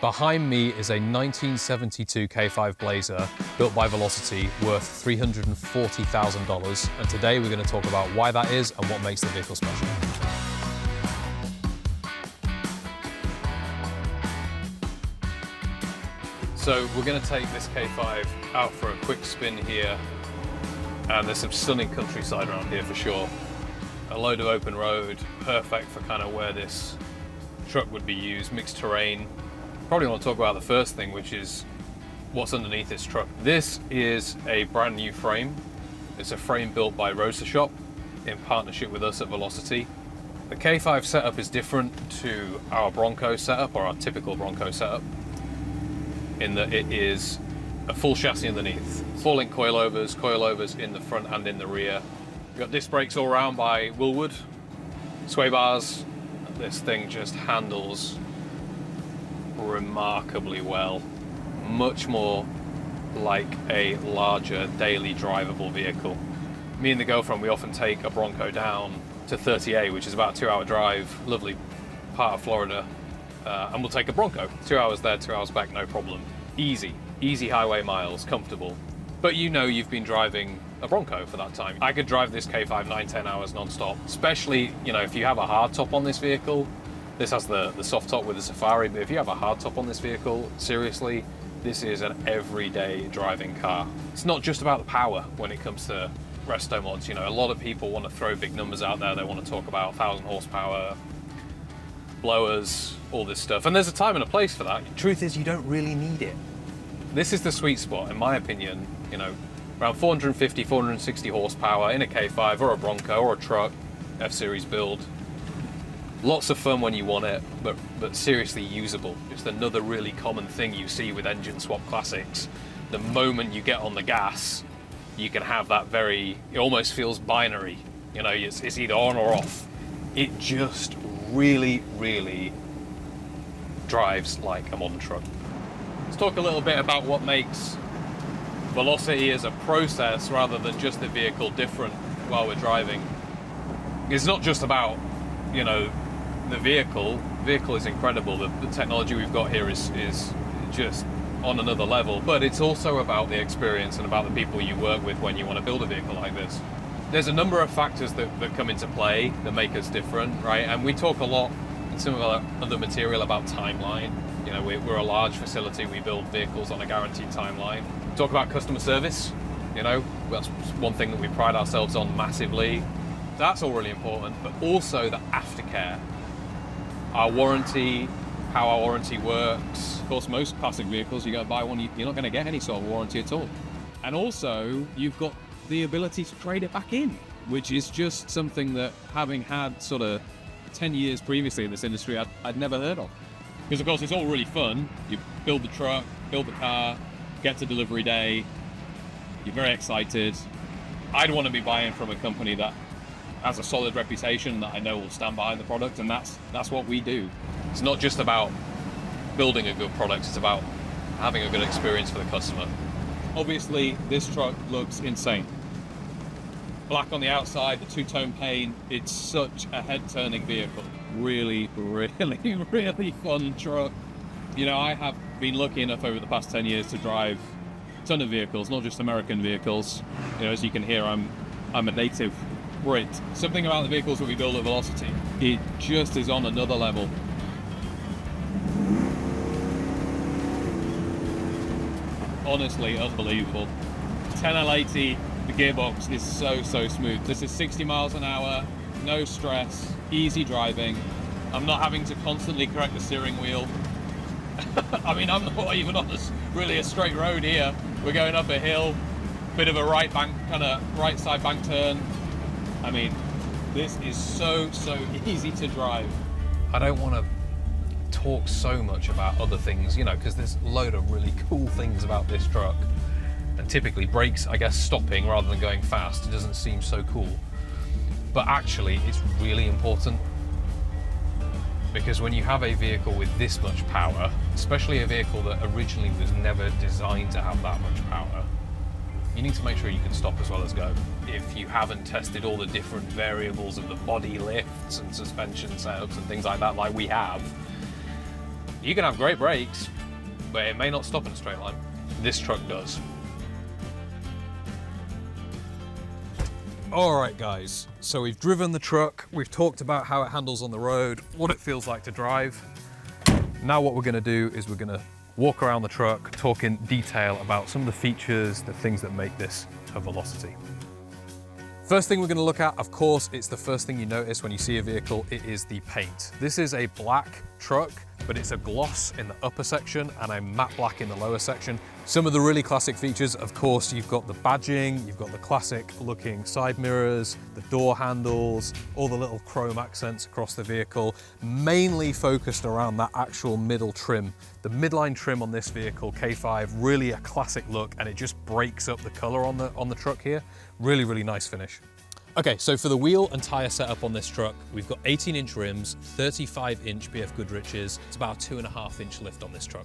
Behind me is a 1972 K5 Blazer built by Velocity worth $340,000, and today we're going to talk about why that is and what makes the vehicle special. So we're going to take this K5 out for a quick spin here, and there's some stunning countryside around here for sure. A load of open road, perfect for kind of where this truck would be used, mixed terrain. Probably want to talk about the first thing, which is what's underneath this truck. This is a brand new frame. It's a frame built by Roadster Shop in partnership with us at Velocity. The K5 setup is different to our Bronco setup, or our typical Bronco setup, in that it is a full chassis underneath. 4-link coilovers in the front and in the rear. We've got disc brakes all around by Willwood, sway bars. This thing just handles remarkably well, much more like a larger daily drivable vehicle. Me and the girlfriend, we often take a Bronco down to 30A, which is about a 2-hour drive, lovely part of Florida, and we'll take a Bronco, 2 hours there, 2 hours back, no problem. Easy highway miles, comfortable. But you know you've been driving a Bronco for that time. I could drive this K5 9-10 hours non-stop, especially, you know, if you have a hard top on this vehicle. This has the soft top with the Safari, but if you have a hard top on this vehicle, seriously, this is an everyday driving car. It's not just about the power when it comes to resto mods. You know, a lot of people want to throw big numbers out there. They want to talk about 1,000 horsepower, blowers, all this stuff. And there's a time and a place for that. The truth is, you don't really need it. This is the sweet spot, in my opinion, you know, around 450, 460 horsepower in a K5 or a Bronco or a truck, F-Series build. Lots of fun when you want it, but seriously usable. Just another really common thing you see with engine swap classics. The moment you get on the gas, you can have that it almost feels binary. You know, it's either on or off. It just really, really drives like a modern truck. Let's talk a little bit about what makes Velocity as a process rather than just the vehicle different while we're driving. It's not just about, you know, the vehicle is incredible. The technology we've got here is just on another level, but it's also about the experience and about the people you work with when you want to build a vehicle like this. There's a number of factors that come into play that make us different, right? And we talk a lot in some of our other material about timeline. You know, we're a large facility, we build vehicles on a guaranteed timeline. Talk about customer service, you know, that's one thing that we pride ourselves on massively. That's all really important, but also the aftercare. Our warranty, how our warranty works. Of course, most classic vehicles, you go buy one, you're not going to get any sort of warranty at all. And also, you've got the ability to trade it back in, which is just something that, having had sort of 10 years previously in this industry, I'd never heard of. Because of course, it's all really fun. You build the truck, build the car, get to delivery day, you're very excited. I'd want to be buying from a company that has a solid reputation that I know will stand behind the product, and that's what we do. It's not just about building a good product, it's about having a good experience for the customer. Obviously, this truck looks insane. Black on the outside, the two-tone paint, it's such a head-turning vehicle. Really, really, really fun truck. You know, I have been lucky enough over the past 10 years to drive a ton of vehicles, not just American vehicles. You know, as you can hear, I'm a native Brit. Something about the vehicles that we build at Velocity, it just is on another level. Honestly, unbelievable. 10L80, the gearbox is so smooth. This is 60 miles an hour, no stress, easy driving. I'm not having to constantly correct the steering wheel. I mean, I'm not even on really a straight road here. We're going up a hill, bit of a right side bank turn. I mean, this is so easy to drive. I don't want to talk so much about other things, you know, because there's a load of really cool things about this truck. And typically brakes, I guess, stopping rather than going fast, it doesn't seem so cool. But actually, it's really important. Because when you have a vehicle with this much power, especially a vehicle that originally was never designed to have that much power, you need to make sure you can stop as well as go. If you haven't tested all the different variables of the body lifts and suspension setups and things like that, like we have, You can have great brakes, but it may not stop in a straight line. This truck does. All right, guys, so we've driven the truck, we've talked about how it handles on the road, what it feels like to drive. Now what we're gonna do is we're gonna walk around the truck, talk in detail about some of the features, the things that make this a Velocity. First thing we're gonna look at, of course, it's the first thing you notice when you see a vehicle, it is the paint. This is a black truck, but it's a gloss in the upper section and a matte black in the lower section. Some of the really classic features, of course, you've got the badging, you've got the classic looking side mirrors, the door handles, all the little chrome accents across the vehicle, mainly focused around that actual middle trim. The midline trim on this vehicle, K5, really a classic look, and it just breaks up the color on the truck here. Really, really nice finish. Okay, so for the wheel and tire setup on this truck, we've got 18-inch rims, 35-inch BF Goodriches. It's about a 2.5-inch lift on this truck.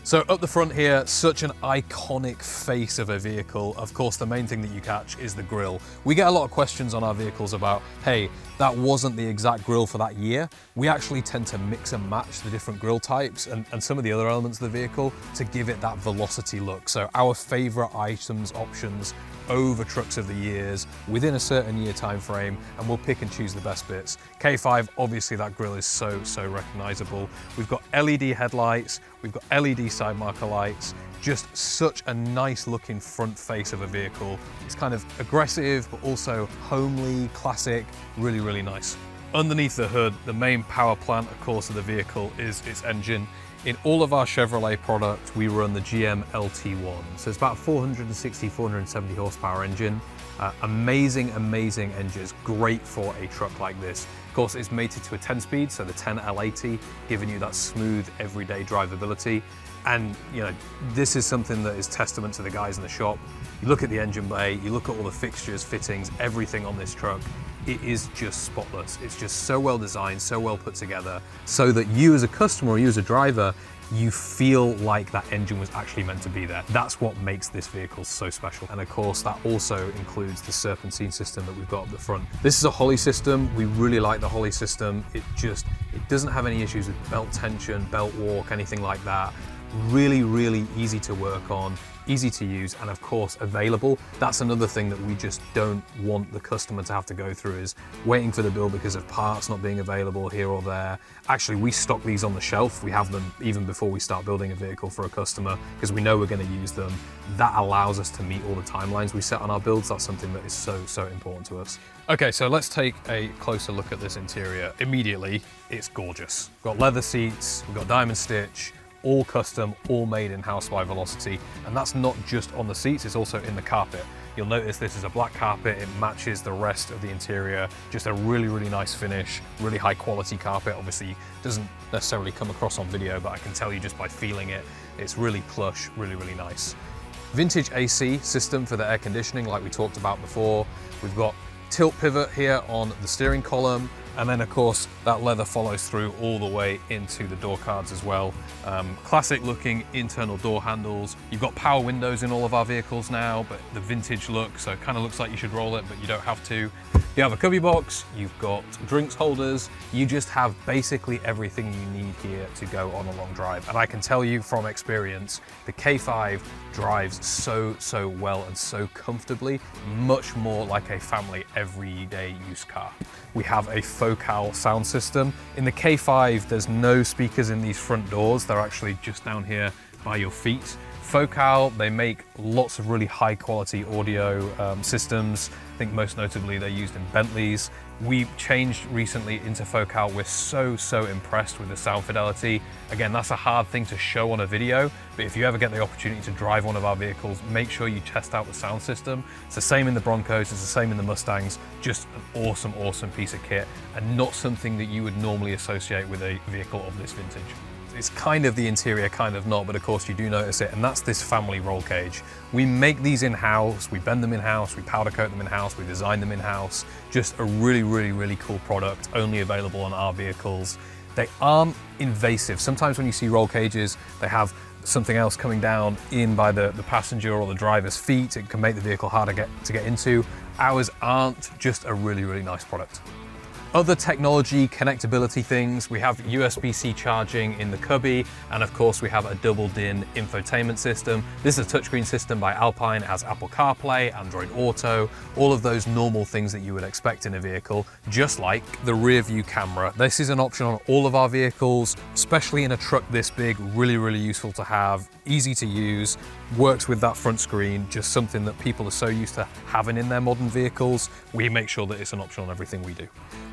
So up the front here, such an iconic face of a vehicle. Of course, the main thing that you catch is the grille. We get a lot of questions on our vehicles about, hey, that wasn't the exact grille for that year. We actually tend to mix and match the different grille types and some of the other elements of the vehicle to give it that Velocity look. So our favorite items, options, over trucks of the years within a certain year time frame, and we'll pick and choose the best bits. K5, obviously that grille is so recognizable. We've got LED headlights, we've got LED side marker lights, just such a nice looking front face of a vehicle. It's kind of aggressive, but also homely, classic, really, really nice. Underneath the hood, the main power plant, of course, of the vehicle is its engine. In all of our Chevrolet products, we run the GM LT1. So it's about 460, 470 horsepower engine. Amazing engines, great for a truck like this. Of course, it's mated to a 10-speed, so the 10 L80, giving you that smooth, everyday drivability. And you know, this is something that is testament to the guys in the shop. You look at the engine bay, you look at all the fixtures, fittings, everything on this truck. It is just spotless. It's just so well designed, so well put together, so that you as a customer or you as a driver, you feel like that engine was actually meant to be there. That's what makes this vehicle so special. And of course, that also includes the serpentine system that we've got up the front. This is a Holley system. We really like the Holley system. It doesn't have any issues with belt tension, belt walk, anything like that. Really easy to work on, easy to use, and of course available. That's another thing that we just don't want the customer to have to go through, is waiting for the build because of parts not being available here or there. Actually, we stock these on the shelf. We have them even before we start building a vehicle for a customer because we know we're going to use them. That allows us to meet all the timelines we set on our builds. That's something that is so important to us. Okay, so let's take a closer look at this interior. Immediately, it's gorgeous. We've got leather seats, we've got diamond stitch, all custom, all made in-house by Velocity. And that's not just on the seats, it's also in the carpet. You'll notice this is a black carpet, it matches the rest of the interior. Just a really nice finish, really high quality carpet. Obviously doesn't necessarily come across on video, but I can tell you just by feeling it, it's really plush, really nice. Vintage AC system for the air conditioning, like we talked about before. We've got tilt pivot here on the steering column. And then of course, that leather follows through all the way into the door cards as well. Classic looking internal door handles. You've got power windows in all of our vehicles now, but the vintage look, so it kind of looks like you should roll it, but you don't have to. You have a cubby box, you've got drinks holders, you just have basically everything you need here to go on a long drive. And I can tell you from experience, the K5 drives so well and so comfortably, much more like a family everyday use car. We have a Focal sound system. In the K5, there's no speakers in these front doors. They're actually just down here by your feet. Focal, they make lots of really high quality audio systems. I think most notably they're used in Bentleys. We changed recently into Focal. We're so impressed with the sound fidelity. Again, that's a hard thing to show on a video, but if you ever get the opportunity to drive one of our vehicles, make sure you test out the sound system. It's the same in the Broncos, it's the same in the Mustangs, just an awesome piece of kit, and not something that you would normally associate with a vehicle of this vintage. It's kind of the interior, kind of not, but of course you do notice it, and that's this family roll cage. We make these in-house, we bend them in-house, we powder coat them in-house, we design them in-house. Just a really cool product, only available on our vehicles. They aren't invasive. Sometimes when you see roll cages, they have something else coming down in by the passenger or the driver's feet. It can make the vehicle harder to get into. Ours aren't, just a really nice product. Other technology connectability things, we have USB-C charging in the cubby, and of course we have a double DIN infotainment system. This is a touchscreen system by Alpine, as Apple CarPlay, Android Auto, all of those normal things that you would expect in a vehicle, just like the rear view camera. This is an option on all of our vehicles, especially in a truck this big, really, really useful to have, easy to use, works with that front screen, just something that people are so used to having in their modern vehicles. We make sure that it's an option on everything we do.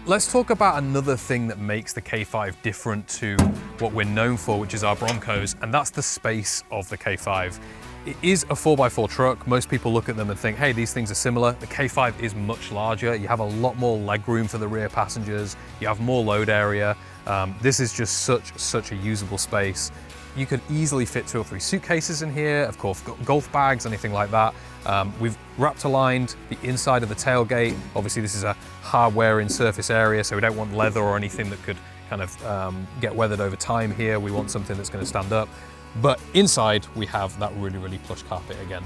Let's talk about another thing that makes the K5 different to what we're known for, which is our Broncos, and that's the space of the K5. It is a 4x4 truck. Most people look at them and think, hey, these things are similar. The K5 is much larger. You have a lot more leg room for the rear passengers. You have more load area. This is just such a usable space. You could easily fit 2 or 3 suitcases in here, of course, golf bags, anything like that. We've wrapped aligned the inside of the tailgate. Obviously, this is a hard-wearing surface area, so we don't want leather or anything that could kind of get weathered over time here. We want something that's going to stand up. But inside, we have that really, really plush carpet again.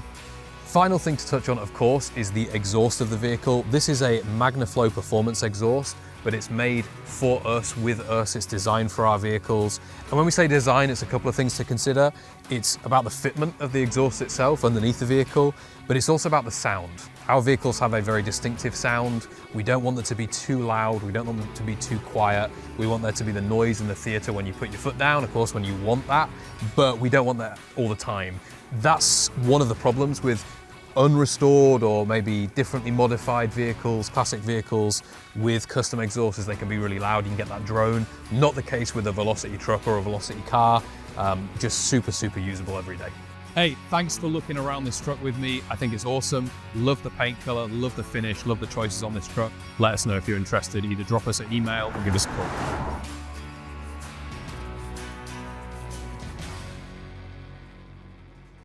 Final thing to touch on, of course, is the exhaust of the vehicle. This is a MagnaFlow performance exhaust, but it's made for us, with us. It's designed for our vehicles. And when we say design, it's a couple of things to consider. It's about the fitment of the exhaust itself underneath the vehicle, but it's also about the sound. Our vehicles have a very distinctive sound. We don't want them to be too loud. We don't want them to be too quiet. We want there to be the noise in the theater when you put your foot down, of course, when you want that, but we don't want that all the time. That's one of the problems with unrestored or maybe differently modified vehicles, classic vehicles with custom exhausts. They can be really loud, you can get that drone. Not the case with a Velocity truck or a Velocity car. Just super, super usable every day. Hey, thanks for looking around this truck with me. I think it's awesome. Love the paint color, love the finish, love the choices on this truck. Let us know if you're interested. Either drop us an email or give us a call.